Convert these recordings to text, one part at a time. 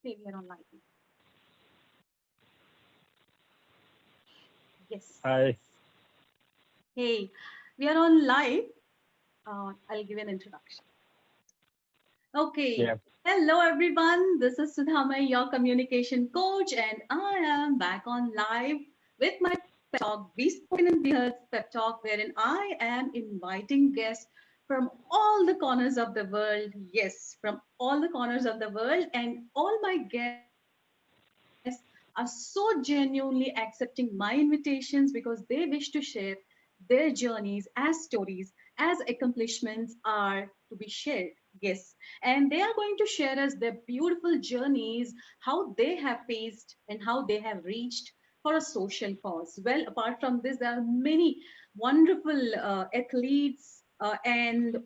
Okay, we are online. Yes. Hi. Hey, we are on live. I'll give an introduction. Okay. Yeah. Hello, everyone. This is Sudhamay, your communication coach, and I am back on live with my pep talk, Bespoken and Beards pep talk, wherein I am inviting guests from all the corners of the world. Yes, from all the corners of the world, and all my guests are so genuinely accepting my invitations because they wish to share their journeys as stories, as accomplishments are to be shared. Yes, and they are going to share us their beautiful journeys, how they have faced and how they have reached for a social cause. Well, apart from this, there are many wonderful athletes and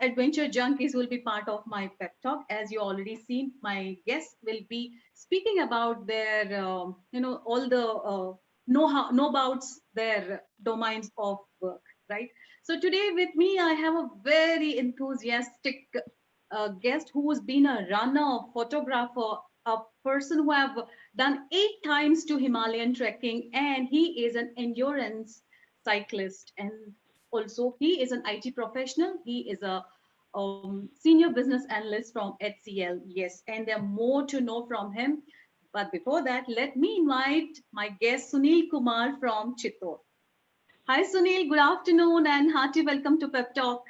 adventure junkies will be part of my pep talk. As you already seen, my guests will be speaking about their all the know abouts their domains of work, right? So today with me I have a very enthusiastic guest who has been a runner, photographer, a person who have done 8 times to Himalayan trekking, and he is an endurance cyclist, and also he is an IT professional. He is a senior business analyst from HCL. Yes, and there are more to know from him. But before that, let me invite my guest Sunil Kumar from Chittor. Hi Sunil, good afternoon and hearty welcome to Pep Talk.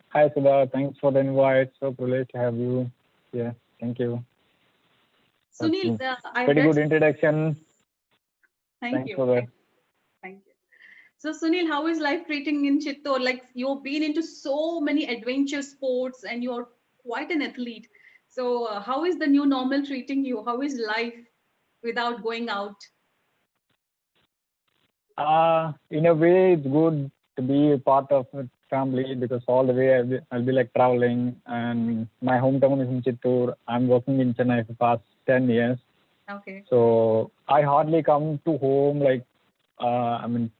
Hi, Sudha. Thanks for the invite. So privileged to have you. Yeah. Thank you. That's Sunil, I pretty read. good introduction. Thank Thanks you. for Thank that. thank you. So Sunil, how is life treating in Chittor? Like you've been into so many adventure sports and you're quite an athlete. So how is the new normal treating you? How is life without going out? In a way, it's good to be a part of a family because all the way I'll be like traveling, and my hometown is in Chittoor. I'm working in Chennai for past 10 years. Okay. So I hardly come to home like, I mean,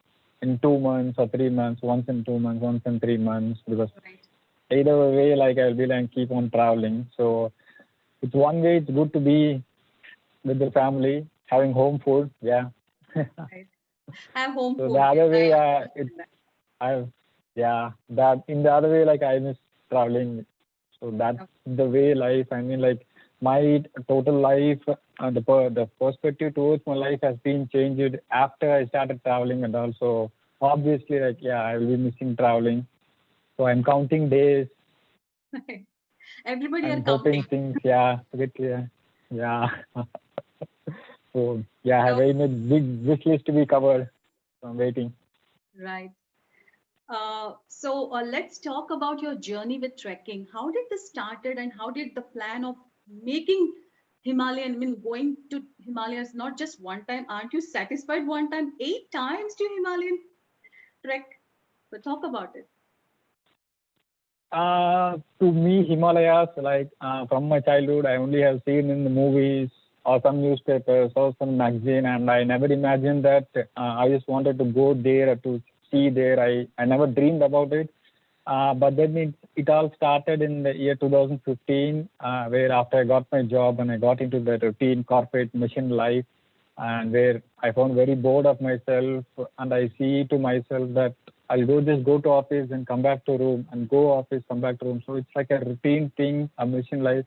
in 2 months or 3 months, once in 2 months, once in 3 months, because Right. either way, like I'll be like keep on traveling. So it's one way it's good to be with the family, having home food. Yeah. Right. Have home So the food. Yes, other way, I it's understand that. I yeah, that in the other way, like I miss traveling. So that's Okay. the way life. I mean, like my total life, the perspective towards my life has been changed after I started traveling, and also obviously, like yeah, I will be missing traveling. So I'm counting days. Everybody are I'm hoping counting. things, yeah, get clear. Yeah. So yeah, I have So, very much big wish list to be covered. So I'm waiting. right. So let's talk about your journey with trekking. How did this started, and how did the plan of making Himalayan, I mean, going to Himalayas not just one time? Aren't you satisfied one time? 8 times to Himalayan trek. So talk about it. To me, Himalayas, like from my childhood, I only have seen in the movies or some newspapers or some magazine, and I never imagined that I just wanted to go there or to see there. I never dreamed about it. But then it all started in the year 2015, where after I got my job and I got into the routine corporate mission life, and where I found very bored of myself, and I see to myself that I'll just go to office and come back to room and go office, come back to room. So it's like a routine thing, a mission life,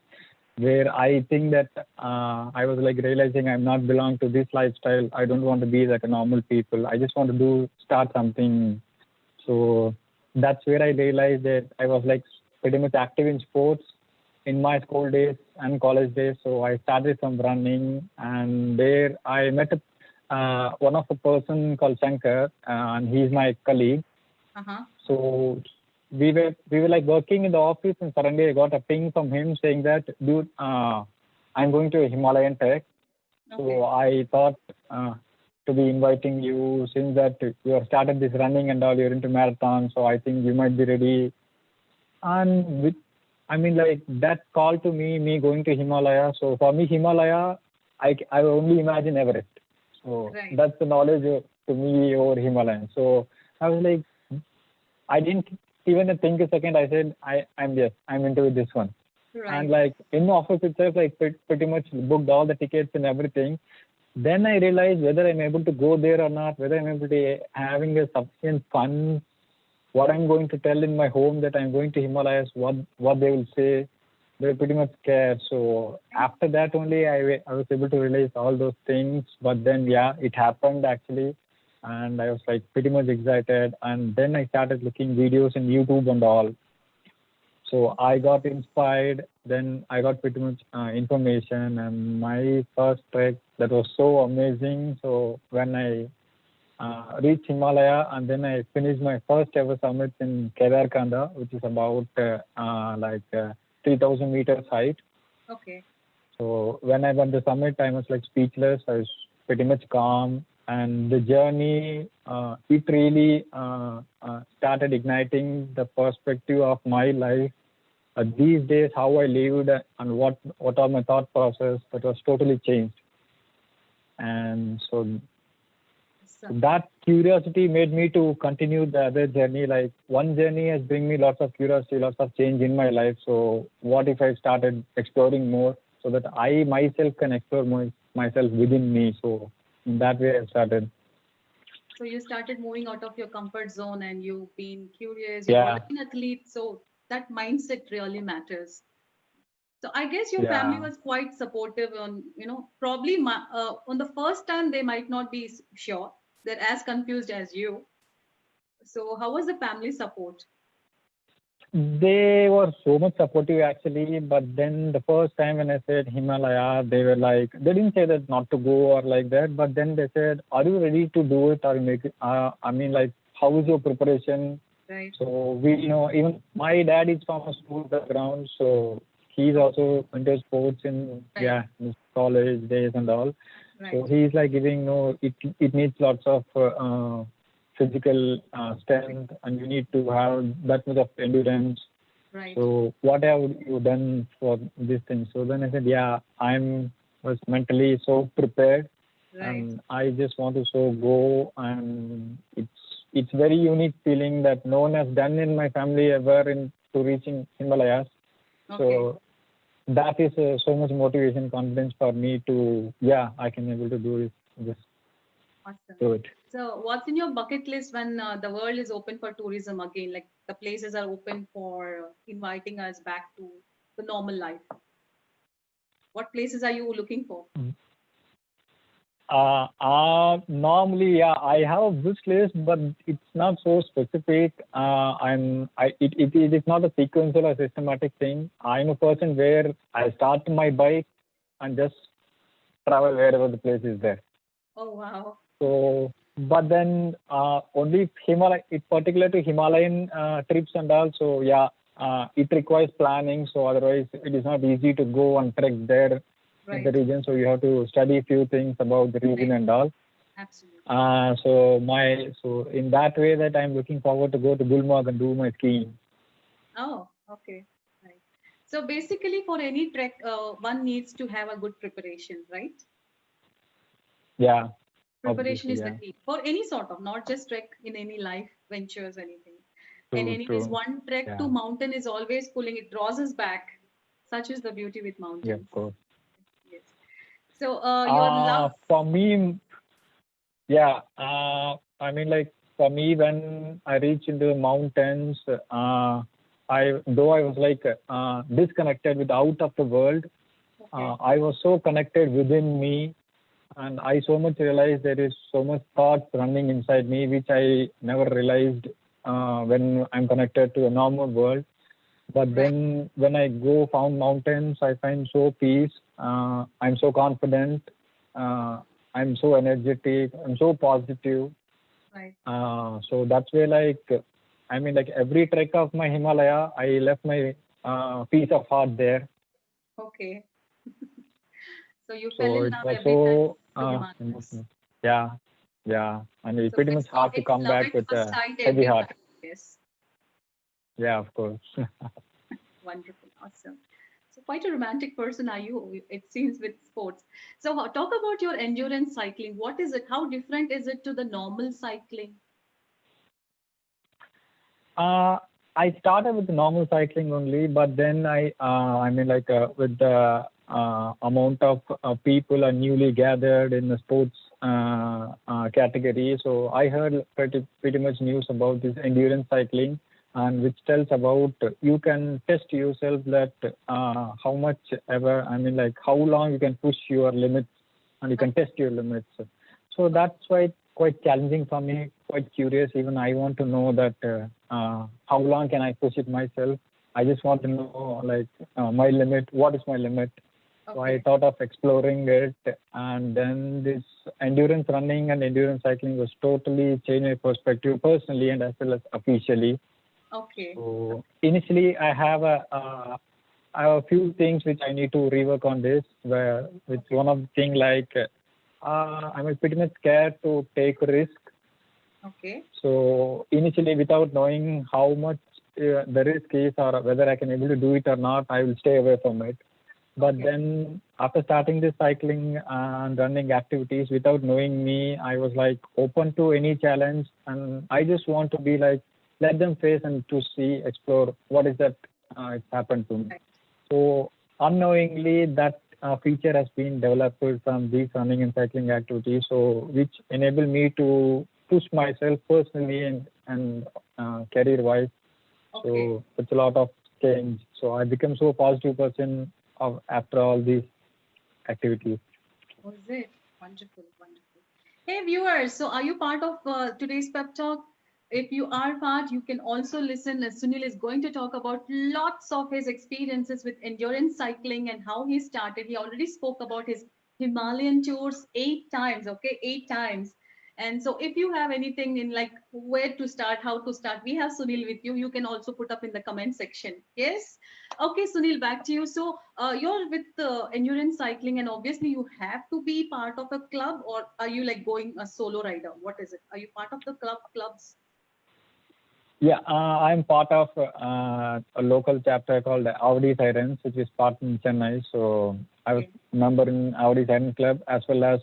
where I think that I was like realizing I'm not belong to this lifestyle. I don't want to be like a normal people. I just want to start something. So that's where I realized that I was like pretty much active in sports in my school days and college days. So I started from running, and there I met one of the person called Shankar, and he's my colleague. Uh-huh. So we were like working in the office, and suddenly I got a ping from him saying that, dude, I'm going to a Himalayan trek. So Okay. I thought to be inviting you, since that you have started this running and all, you're into marathon. So I think you might be ready. And I mean, like that call to me going to Himalaya. So for me, Himalaya, I only imagine Everest. So Right. that's the knowledge to me over Himalayan. So I was like, I didn't even think a second. I said, I'm yes, I'm into this one. and Right. like in the office itself, like pretty much booked all the tickets and everything. Then I realized whether I'm able to go there or not, whether I'm able to having a sufficient funds, what I'm going to tell in my home that I'm going to Himalayas, what they will say. They're pretty much scared. So after that only I was able to realize all those things. But then yeah, it happened actually, and I was like pretty much excited. And then I started looking videos in YouTube and all. So I got inspired. Then I got pretty much information, and my first trek that was so amazing. So when I reached Himalaya, and then I finished my first ever summit in Kedarkanda, which is about 3,000 meters height. Okay. So when I went the summit, I was like speechless. I was pretty much calm, and the journey it really started igniting the perspective of my life. These days, how I lived and what are my thought process that was totally changed. And so Awesome. that curiosity made me to continue the other journey. Like one journey has bring me lots of curiosity, lots of change in my life. So what if I started exploring more so that I myself can explore myself within me. So in that way I started. So you started moving out of your comfort zone and you've been curious, you're Yeah, already an athlete, so that mindset really matters. So I guess your family yeah. was quite supportive on, probably on the first time they might not be sure. They're as confused as you. So how was the family support? They were so much supportive actually, but then the first time when I said Himalaya, they were like, they didn't say that not to go or like that, but then they said, "Are you ready to do it? Are you make it? I mean, like, how is your preparation?" Right. So we, even my dad is from a school background, so he's Oh, also into sports in right, his college days and all. So right, he's like giving it needs lots of physical strength, and you need to have that much of endurance. right, So what have you done for this thing? So then I said, yeah, I'm was mentally so prepared, right. and I just want to so go, and it's very unique feeling that no one has done in my family ever in to reaching Himalayas. Okay, So that is so much motivation, confidence for me to yeah, I can able to do this, just awesome. do it. So what's in your bucket list when the world is open for tourism again? Like the places are open for inviting us back to the normal life. What places are you looking for? Normally, yeah, I have a wish list, but it's not so specific. It is not a sequential or systematic thing. I'm a person where I start my bike and just travel wherever the place is there. Oh, wow. So, but then only Himalaya, it particular to Himalayan trips and all. So yeah, it requires planning. So otherwise, it is not easy to go and trek there in the Right, region. So you have to study a few things about the region right. and all. Absolutely. So in that way that I'm looking forward to go to Gulmarg and do my skiing. Oh, okay. Right. So basically, for any trek, one needs to have a good preparation, right? Yeah, Preparation obviously, is the yeah. key for any sort of, not just trek in any life ventures, anything. And True, anyways, true. one trek to Yeah, mountain is always pulling, it draws us back. Such is the beauty with yeah, of mountains. course. Yes. So your love, For me, yeah. I mean, like for me, when I reached into the mountains, though I was like disconnected with out of the world, okay, I was so connected within me, and I so much realized there is so much thoughts running inside me, which I never realized when I'm connected to a normal world. But right, then when I go found mountains, I find so peace. I'm so confident. Uh, I'm so energetic. I'm so positive. right. So that's where I mean, like every trek of my Himalaya, I left my peace of heart there. Okay. So you fell So in it love was every time so to Himalayas. emotional. Yeah, yeah. And it's So pretty much hard to it's come love back at with first a sight heavy every heart. time. Yes. Yeah, of course. Wonderful. Awesome. So quite a romantic person are you, it seems, with sports. So talk about your endurance cycling. What is it? How different is it to the normal cycling? Uh, I started with normal cycling only, but then I mean, like with the amount of people are newly gathered in the sports category. So I heard pretty much news about this endurance cycling, and which tells about you can test yourself that how much ever, I mean, like how long you can push your limits, and you can test your limits. So that's why it's quite challenging for me, quite curious. Even I want to know that how long can I push it myself. I just want to know like my limit, what is my limit. So I Okay. thought of exploring it, and then this endurance running and endurance cycling was totally changed my perspective personally and as well as officially. Okay. So initially, I have a few things which I need to rework on this. Where which Okay. one of the thing like I'm pretty much scared to take risk. Okay. So initially, without knowing how much the risk is or whether I can able to do it or not, I will stay away from it. But Okay. then after starting this cycling and running activities without knowing me, I was like open to any challenge, and I just want to be like let them face and to see, explore what is that it's happened to me. Right. So unknowingly that feature has been developed from these running and cycling activities, so which enable me to push myself personally and career wise. Okay. So it's a lot of change. So I become so positive person of after all these activities. Was it? Wonderful, wonderful. Hey viewers, so are you part of today's pep talk? If you are part, you can also listen as Sunil is going to talk about lots of his experiences with endurance cycling and how he started. He already spoke about his Himalayan tours 8 times, okay, 8 times. And so if you have anything in like where to start, how to start, we have Sunil with you. You can also put up in the comment section. Yes. Okay, Sunil, back to you. So you're with endurance cycling, and obviously you have to be part of a club, or are you like going a solo rider? What is it? Are you part of the clubs? Yeah, I'm part of a local chapter called Audi Sirens, which is part in Chennai. So I was Okay. member in Audi Siren Club, as well as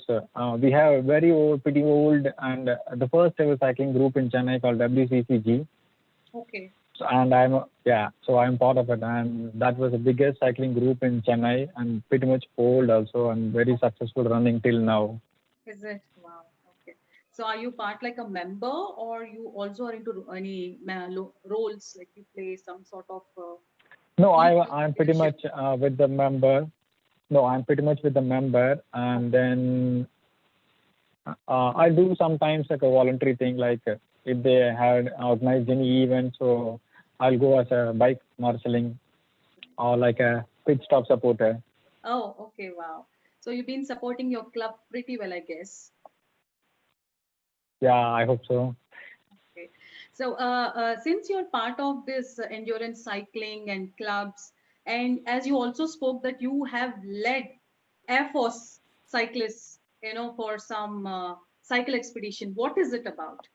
we have a very old, pretty old, and the first ever cycling group in Chennai called WCCG. Okay. So, and so I'm part of it, and that was the biggest cycling group in Chennai, and pretty much old also, and very successful running till now. Is it? Wow. Okay. So are you part like a member, or you also are into any roles, like you play some sort of No, I'm pretty leadership? much with the member. No, I'm pretty much with the member, and Okay. then I do sometimes like a voluntary thing, like if they had organized any event, so I'll go as a bike marshalling or like a pit stop supporter. Oh, okay. Wow. So you've been supporting your club pretty well, I guess. Yeah, I hope so. Okay. So, since you're part of this endurance cycling and clubs, and as you also spoke that you have led Air Force cyclists, for some cycle expedition, what is it about?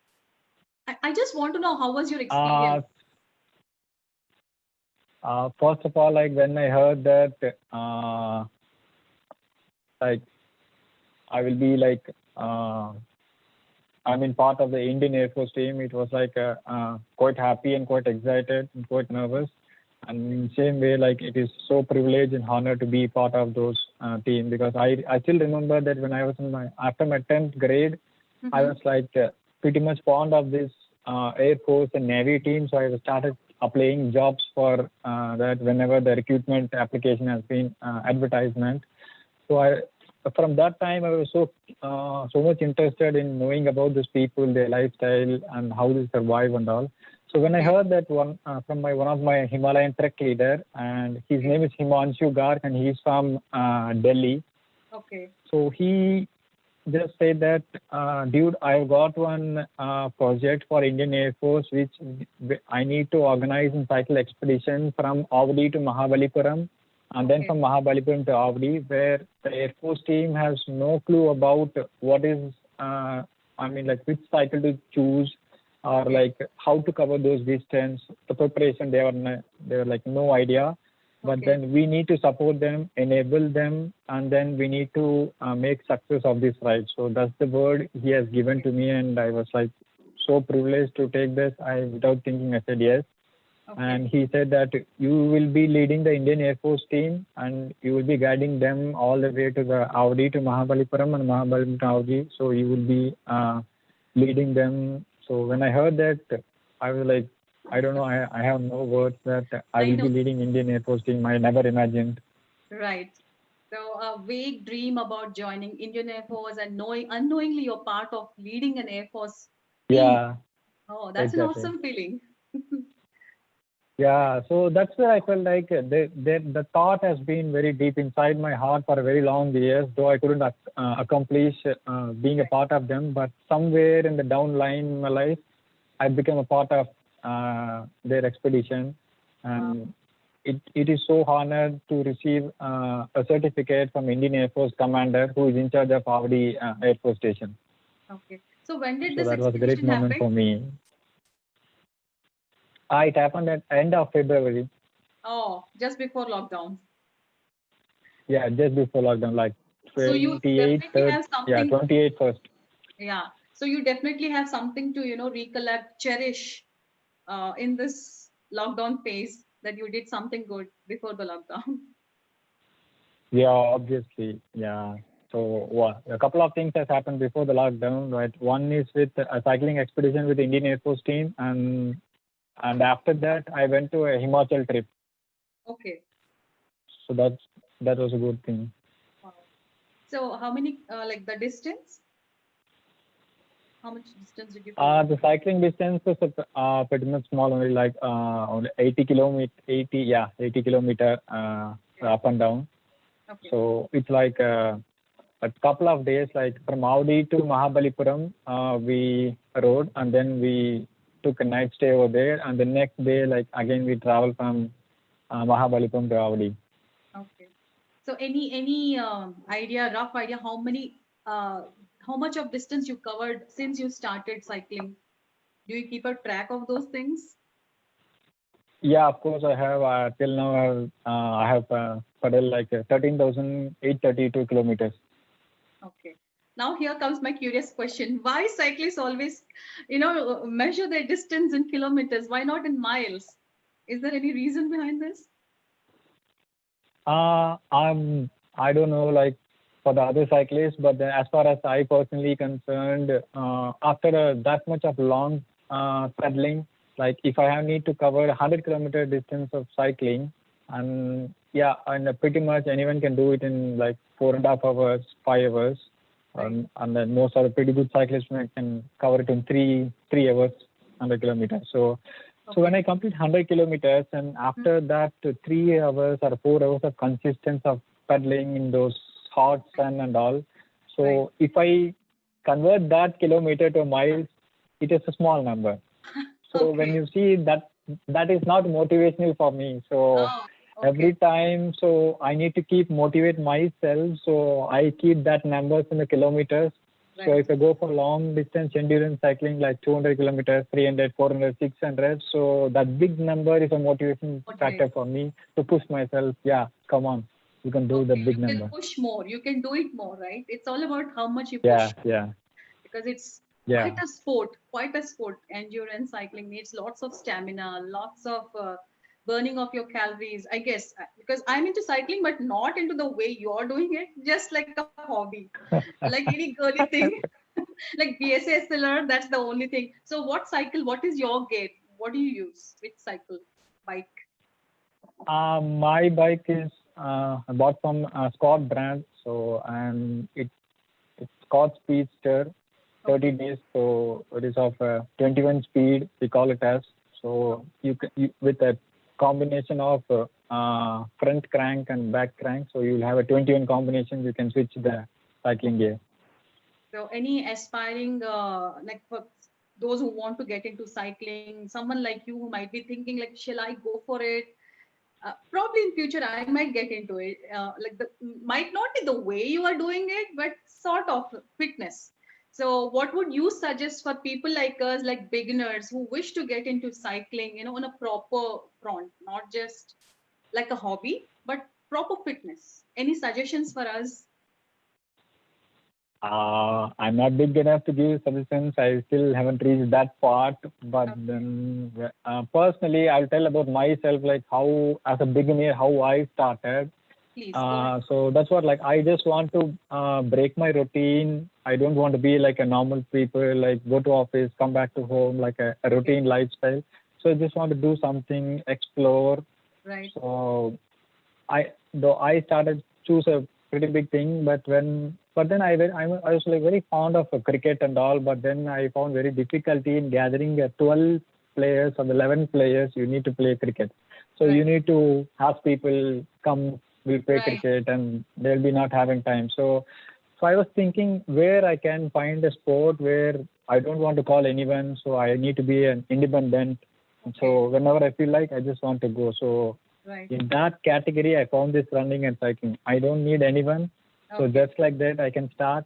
I just want to know how was your Uh, experience? First of all, like when I heard that, like I will be like, I'm in part of the Indian Air Force team. It was like quite happy and quite excited and quite nervous. And in same way, like it is so privileged and honor to be part of those team, because I still remember that when I was in my after my 10th grade, I Mm-hmm. was like pretty much fond of this Air Force and Navy team. So I started applying jobs for that whenever the recruitment application has been advertisement. So from that time, I was so much interested in knowing about these people, their lifestyle, and how they survive and all. So when I Okay. heard that one from one of my Himalayan trek leader, and his Okay. name is Himanshu Garg, and he's from Delhi. Okay. So he just said that, dude, I've got one project for Indian Air Force, which I need to organize in cycle expedition from Avdi to Mahabalipuram, and then Okay. from Mahabalipuram to Avdi, where the Air Force team has no clue about what is, I mean, like which cycle to choose, or Okay. like how to cover those distance. The preparation, they were like no idea, but Okay. then we need to support them, enable them, and then we need to make success of this ride. So that's the word he has given Okay. to me, and I was like so privileged to take this. I without thinking I said yes. Okay. and he said that you will be leading the Indian Air Force team and you will be guiding them all the way to the Audi to Mahabalipuram and Mahabalipuram to Audi. So you will be leading them. So when I heard that, I was like, I don't know, I have no words that I I will know. be leading Indian Air Force team. I never imagined. Right. So a vague dream about joining Indian Air Force and knowing unknowingly you're part of leading an Air Force team. Yeah, Oh, that's an exactly. awesome feeling. Yeah, so that's where I felt like the thought has been very deep inside my heart for a very long years, though I couldn't accomplish being a part of them. But somewhere in the down line in my life, I became a part of their expedition, Wow. and it is so honored to receive a certificate from Indian Air Force Commander who is in charge of Avadi Air Force Station. Okay. So when did So this that was a great expedition moment happen? for me. It happened at end of February. Oh, just before lockdown. Yeah, just before lockdown, like So you 28th, definitely third, have yeah, something. 28th first. Yeah. So you definitely have something to, recollect, cherish in this lockdown phase that you did something good before the lockdown. Yeah, obviously, yeah. So a couple of things has happened before the lockdown, right? One is with a cycling expedition with the Indian Air Force team, and after that, I went to a Himachal trip. Okay. So that was a good thing. Wow. So how many, like the distance? How much distance did you cover? The cycling distance is pretty much small, only 80 kilometer, 80 kilometer Okay. up and down. Okay. So it's like a couple of days, like from Audi to Mahabalipuram, we rode and then we took a night stay over there. And the next day, like again, we travel from Mahabalipuram to Audi. Okay. So any idea, rough idea, how much of distance you covered since you started cycling? Do you keep a track of those things? Yeah, of course, I have till now I have paddled like 13,832 kilometers. Okay. Now here comes my curious question. Why cyclists always, measure their distance in kilometers? Why not in miles? Is there any reason behind this? I don't know, like for the other cyclists, but then as far as I personally concerned, after that much of long pedaling, like if I have need to cover 100-kilometer distance of cycling, and yeah, and pretty much anyone can do it in like 4.5 hours, 5 hours, Right. and then most of the pretty good cyclists can cover it in three hours, 100 kilometers. So when Okay. I complete 100 kilometers, and Hmm. after that 3 hours or 4 hours of consistency of pedaling in those hot sun and all, Right. so if I convert that kilometer to miles, it is a small number. So when Okay. you see that, that is not motivational for me. So Oh, okay. every time, so I need to keep motivate myself. So I keep that numbers in the kilometers. So Right. if I go for long distance endurance cycling like 200 kilometers, 300, 400, 600, so that big number is a motivation Motivate. factor for me to push myself. Yeah, come on, you can do the Okay. big You can number. push more. You can do it more, right? It's all about how much you push, Yeah, yeah, because it's quite yeah. a sport, quite a sport. Endurance cycling needs lots of stamina, lots of burning of your calories, I guess, because I'm into cycling, but not into the way you're doing it, just like a hobby, like any girly thing. Like BSSLR, that's the only thing. So what cycle, what is your gait? What do you use? Which cycle? Bike? My bike is I bought from Scott brand, so and it's Scott Speedster, 30 Okay. days. So it is of 21 speed. We call it as. So with a combination of front crank and back crank. So you'll have a 21 combination. You can switch the cycling gear. So, any aspiring, like for those who want to get into cycling, someone like you who might be thinking, like, shall I go for it? Probably in future, I might get into it. Like the might not be the way you are doing it, but sort of fitness. So, what would you suggest for people like us, like beginners who wish to get into cycling, on a proper front, not just like a hobby, but proper fitness? Any suggestions for us? I'm not big enough to give suggestions. I still haven't reached that part. But Okay. then, personally, I'll tell about myself, like how, as a beginner, how I started. Please go ahead. So that's what, like, I just want to break my routine. I don't want to be like a normal people, like go to office, come back to home, like a Okay. routine lifestyle. So I just want to do something, explore. Right. So I started choose a pretty big thing, but then I was like very fond of cricket and all, but then I found very difficulty in gathering 12 players or 11 players. You need to play cricket, so you Right. need to ask people come, we'll play Right. cricket, and they'll be not having time. So I was thinking where I can find a sport where I don't want to call anyone, so I need to be an independent. Okay. So whenever I feel like I just want to go. So Right. in that category, I found this running and cycling. I don't need anyone. So Okay. just like that, I can start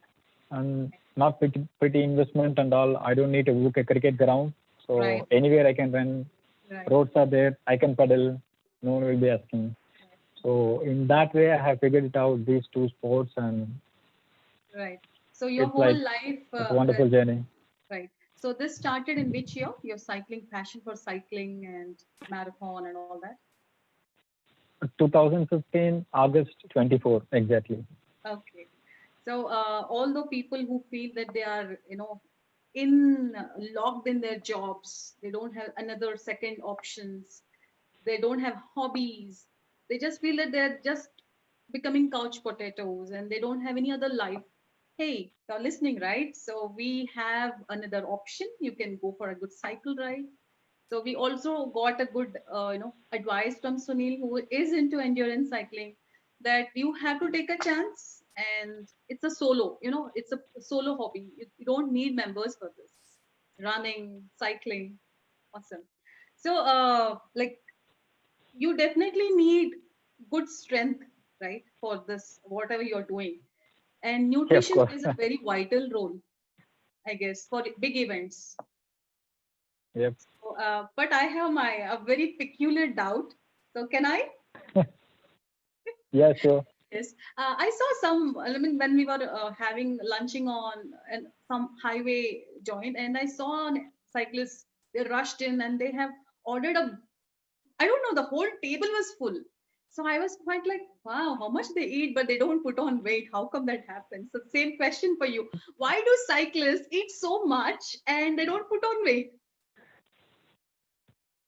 and not pretty investment and all. I don't need to book a cricket ground. Right. So anywhere I can run, Right. roads are there. I can pedal. No one will be asking. So in that way, I have figured it out these two sports, and Right. So your it's whole like life, it's a wonderful journey. right. So this started in which year? Your cycling passion for cycling and marathon and all that. 2015 August 24 exactly. Okay. So although people who feel that they are, in locked in their jobs, they don't have another second options, they don't have hobbies, they just feel that they're just becoming couch potatoes and they don't have any other life. Hey, you're listening, right? So we have another option. You can go for a good cycle ride. So we also got a good, advice from Sunil, who is into endurance cycling, that you have to take a chance, and it's a solo. It's a solo hobby. You don't need members for this. Running, cycling, awesome. So, like, you definitely need good strength, right, for this whatever you're doing, and Yeah, of nutrition course. plays a very vital role, I guess, for big events. Yep. So, but I have my a very peculiar doubt. So can I? Yeah, sure. Yes. I saw some. I mean, when we were having lunching on some highway joint, and I saw cyclists. They rushed in and they have ordered a. I don't know. The whole table was full. So I was quite like, wow, how much they eat, but they don't put on weight. How come that happens? So same question for you. Why do cyclists eat so much and they don't put on weight?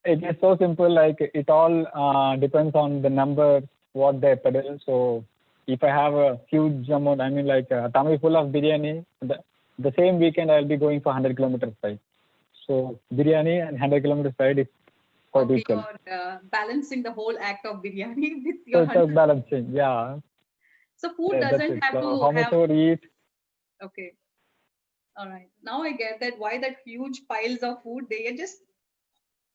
It is so simple. Like it all depends on the number what they pedal. So if I have a huge amount, I mean like a tummy full of biryani, the same weekend I'll be going for 100 kilometers ride. So biryani and 100 kilometers ride is quite Okay, equal. you're balancing the whole act of biryani with So your it's a 100. balancing. Yeah, So food yeah, that's doesn't it. have So to how much have. ever eat, Okay, all right. Now I get that why that huge piles of food they are just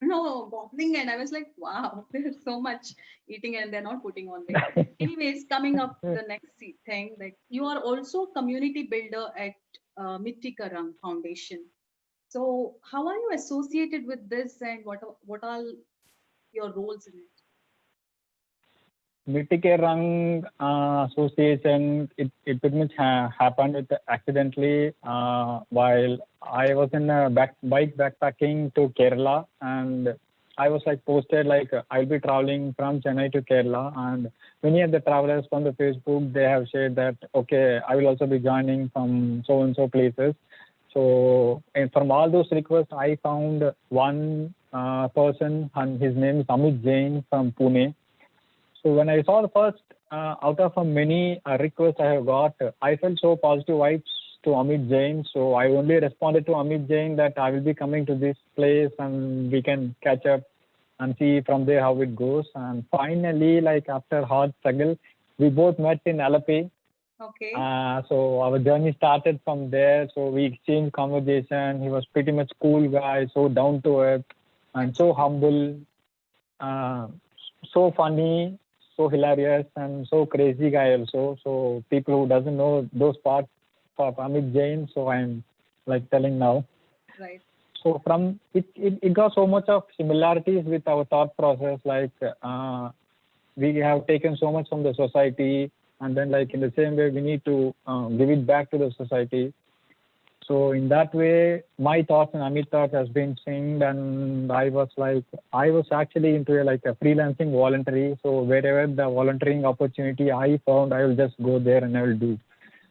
gobbling, and I was like, wow, there's so much eating and they're not putting on weight. Anyways, coming up to the next thing, like you are also a community builder at Mitti Ka Rang Foundation. So how are you associated with this, and what are your roles in it? Mitike Rang Association, it pretty much happened with accidentally while I was in a bike backpacking to Kerala, and I was like posted like I'll be traveling from Chennai to Kerala, and many of the travelers from the Facebook they have shared that okay I will also be joining from so and so places. So and from all those requests I found one person, and his name is Amit Jain from Pune. So when I saw the first out of a many requests I have got, I felt so positive vibes to Amit Jain. So I only responded to Amit Jain that I will be coming to this place and we can catch up and see from there how it goes. And finally, like after hard struggle, we both met in Alapi. Okay. So our journey started from there. So we exchanged conversation. He was pretty much cool guy, so down to earth and so humble, uh, so funny, so hilarious, and so crazy guy also. So people who doesn't know those parts of Amit Jain, so I'm like telling now. Right. So from it got so much of similarities with our thought process. Like we have taken so much from the society, and then like in the same way we need to give it back to the society. So in that way, my thoughts and Amit thoughts has been synced, and I was actually into like a freelancing voluntary. So wherever the volunteering opportunity I found, I will just go there and I will do.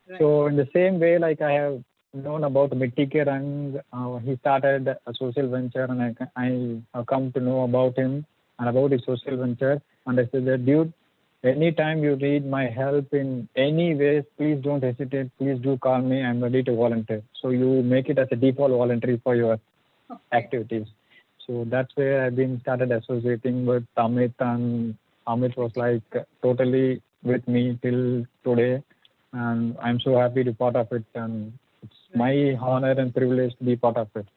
Right. So in the same way, like I have known about Mitti Rang, he started a social venture, and I have come to know about him and about his social venture. And I said that, dude, anytime you need my help in any ways, please don't hesitate. Please do call me. I'm ready to volunteer. So you make it as a default voluntary for your Okay. activities. So that's where I've been started associating with Amit, and Amit was like totally with me till today, and I'm so happy to be part of it, and it's my honor and privilege to be part of it.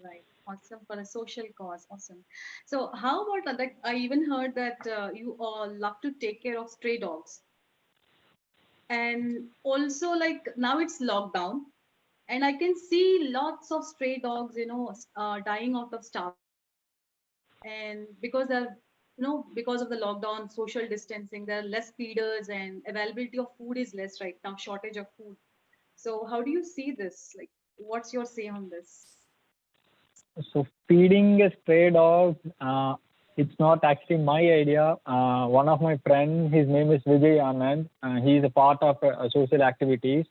Right. Awesome, for a social cause. Awesome. So how about like I even heard that you all love to take care of stray dogs, and also like now it's lockdown, and I can see lots of stray dogs, dying out of starvation, and because they're because of the lockdown, social distancing, there are less feeders and availability of food is less right now, shortage of food. So how do you see this? Like, what's your say on this? So feeding a stray dog, it's not actually my idea. One of my friends, his name is Vijay Anand. He is a part of social activities.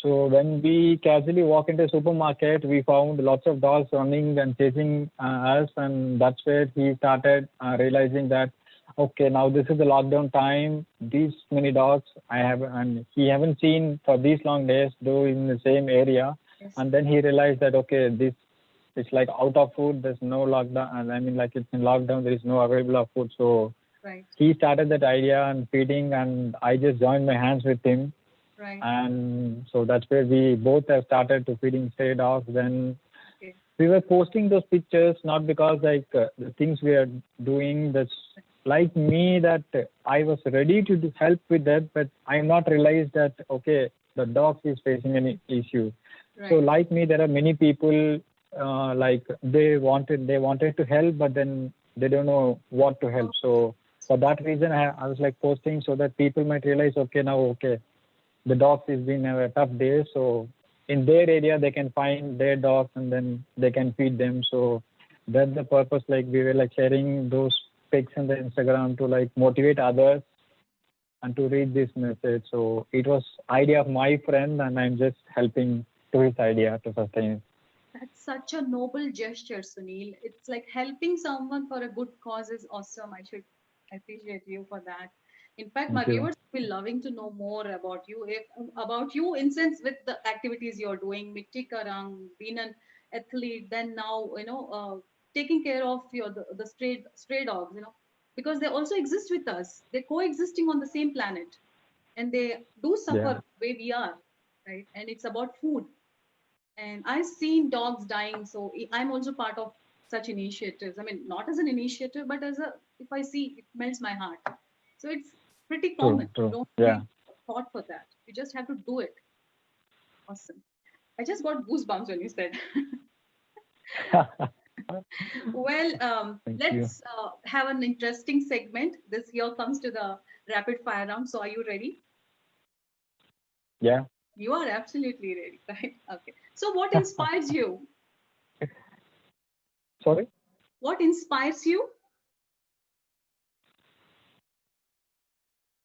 So when we casually walk into a supermarket, we found lots of dogs running and chasing us, and that's where he started realizing that okay, now this is the lockdown time. These many dogs I have, and he haven't seen for these long days, though in the same area. Yes. And then he realized that okay, this it's like out of food. There's no lockdown, and I mean like it's in lockdown. There is no available of food. So Right. he started that idea and feeding, and I just joined my hands with him. Right. And so that's where we both have started to feeding stray dogs. Then Okay. we were posting those pictures not because like the things we are doing. That's like me that I was ready to help with that, but I not realized that okay, the dog is facing any issue. Right. So like me, there are many people like they wanted to help, but then they don't know what to help. So for that reason, I was like posting so that people might realize okay, now okay, the dogs is been a tough day, so in their area they can find their dogs and then they can feed them. So that's the purpose, like we were like sharing those pics in the Instagram to like motivate others and to read this message. So it was idea of my friend, and I'm just helping to his idea to sustain it. That's such a noble gesture, Sunil. It's like helping someone for a good cause is awesome. I should appreciate you for that. In fact, my Thank you. viewers will be loving to know more about you. If about you, in sense with the activities you're doing, Mitti Karang, being an athlete, then now taking care of the stray dogs, because they also exist with us. They're coexisting on the same planet, and they do Yeah. suffer where we are, right? And it's about food, and I've seen dogs dying. So I'm also part of such initiatives. I mean, not as an initiative, but as a, if I see, it melts my heart. So it's pretty True. common. You True. don't Yeah. need thought for that. You just have to do it. Awesome. I just got goosebumps when you said. Well, Thank you. let's have an interesting segment. This here comes to the rapid fire round. So are you ready? Yeah. You are absolutely ready, right? Okay. So what inspires you? Sorry. What inspires you?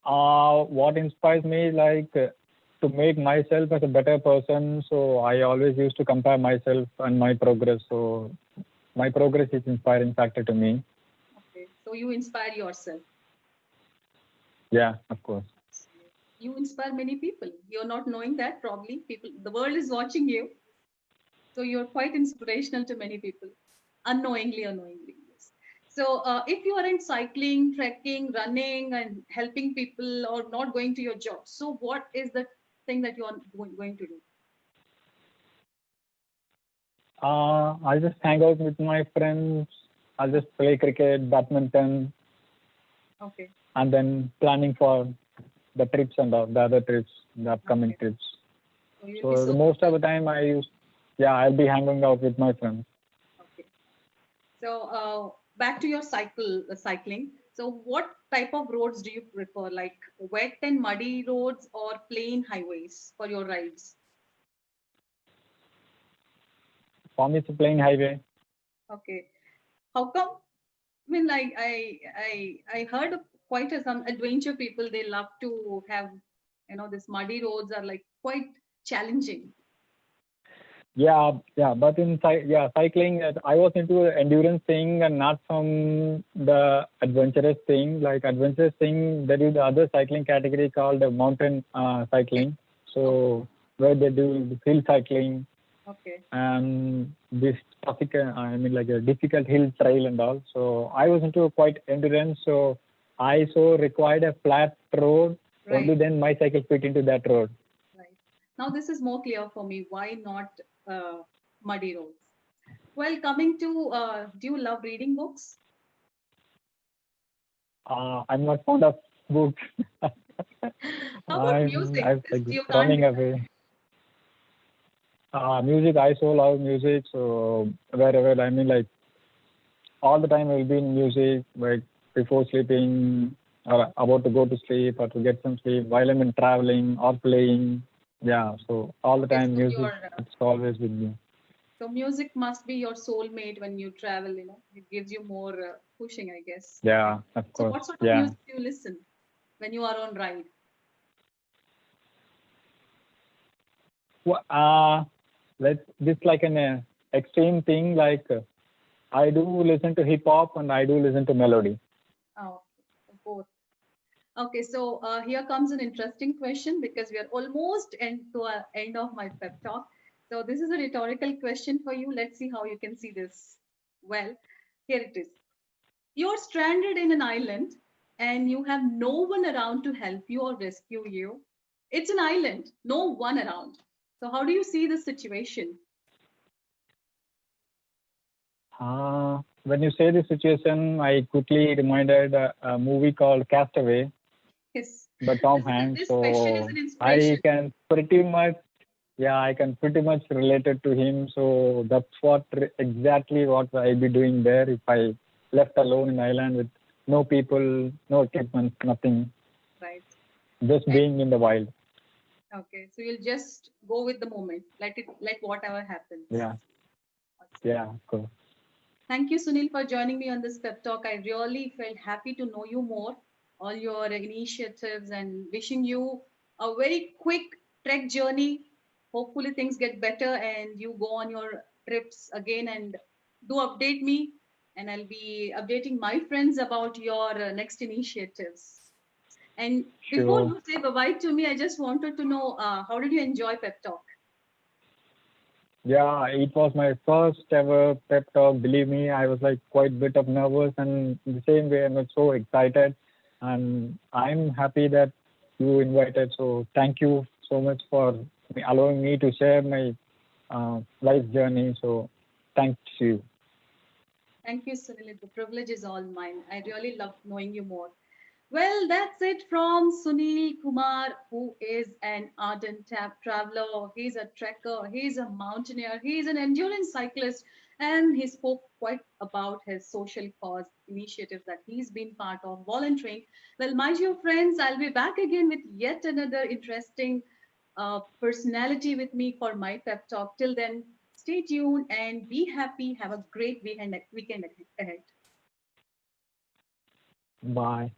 What inspires me, like to make myself as a better person. So I always used to compare myself and my progress. So my progress is inspiring factor to me. Okay. So you inspire yourself. Yeah, of course. You inspire many people. You're not knowing that probably. People, the world is watching you. So you're quite inspirational to many people, unknowingly or knowingly. Yes. So if you aren't cycling, trekking, running, and helping people, or not going to your job, so what is the thing that you are going to do? I'll just hang out with my friends. I'll just play cricket, badminton, Okay. and then planning for the trips and the other trips, the upcoming Okay. trips. So you'll be So the so most of the time yeah, I'll be hanging out with my friends. okay. So back to your cycling. So what type of roads do you prefer, like wet and muddy roads or plain highways for your rides? For me, it's a plain highway. Okay. How come? I mean, like I heard of quite some adventure people. They love to have, this muddy roads are like quite challenging. Yeah. But in cycling, I was into endurance thing and not from the adventurous thing. Like adventurous thing, there is the other cycling category called mountain cycling. So where they do hill cycling Okay. and this topic, I mean like a difficult hill trail and all. So I was into quite endurance. So I so required a flat road. Only Right. then my cycle fit into that road. Right. Now this is more clear for me. Why not muddy roads? Well, coming to, do you love reading books? I'm not fond of books. How about I'm music? This like you can't running deny. away. Music, I so love music. So wherever, I mean, like all the time I'll be in music, like before sleeping, or about to go to sleep, or to get some sleep, while I'm in traveling or playing. Yeah, so all the Okay, time so music, your it's always with me. so music must be your soulmate when you travel. It gives you more pushing, I guess. Yeah, of So course. what sort of Yeah. music do you listen when you are on ride? Wha- Uh, let this like an extreme thing. Like I do listen to hip hop and I do listen to melody. Oh, both. Okay, so here comes an interesting question because we are almost to our end of my pep talk. So this is a rhetorical question for you. Let's see how you can see this. Well, here it is. You're stranded in an island and you have no one around to help you or rescue you. It's an island, no one around. So how do you see this situation? When you say this situation, I quickly reminded a movie called Castaway Yes, by Tom Hanks. this question is So an inspiration. I can pretty much, yeah, I can pretty much relate it to him. So that's exactly what I'll be doing there if I left alone in island with no people, no equipment, nothing, Right. just And being in the wild. okay, so you'll just go with the moment, let whatever happens. Yeah, Awesome. yeah, cool. Thank you, Sunil, for joining me on this pep talk. I really felt happy to know you more, all your initiatives, and wishing you a very quick trek journey. Hopefully, things get better and you go on your trips again and do update me. And I'll be updating my friends about your next initiatives. And before Sure. you say bye bye to me, I just wanted to know how did you enjoy pep talk? Yeah, it was my first ever pep talk. Believe me, I was like quite bit of nervous, and in the same way, I'm so excited, and I'm happy that you invited. So thank you so much for allowing me to share my life journey. So thanks you. Thank you, Sunil. The privilege is all mine. I really love knowing you more. Well, that's it from Sunil Kumar, who is an ardent traveler. He's a trekker, he's a mountaineer, he's an endurance cyclist, and he spoke quite about his social cause initiatives that he's been part of, volunteering. Well, my dear friends, I'll be back again with yet another interesting personality with me for my pep talk. Till then, stay tuned and be happy. Have a great weekend ahead. Bye.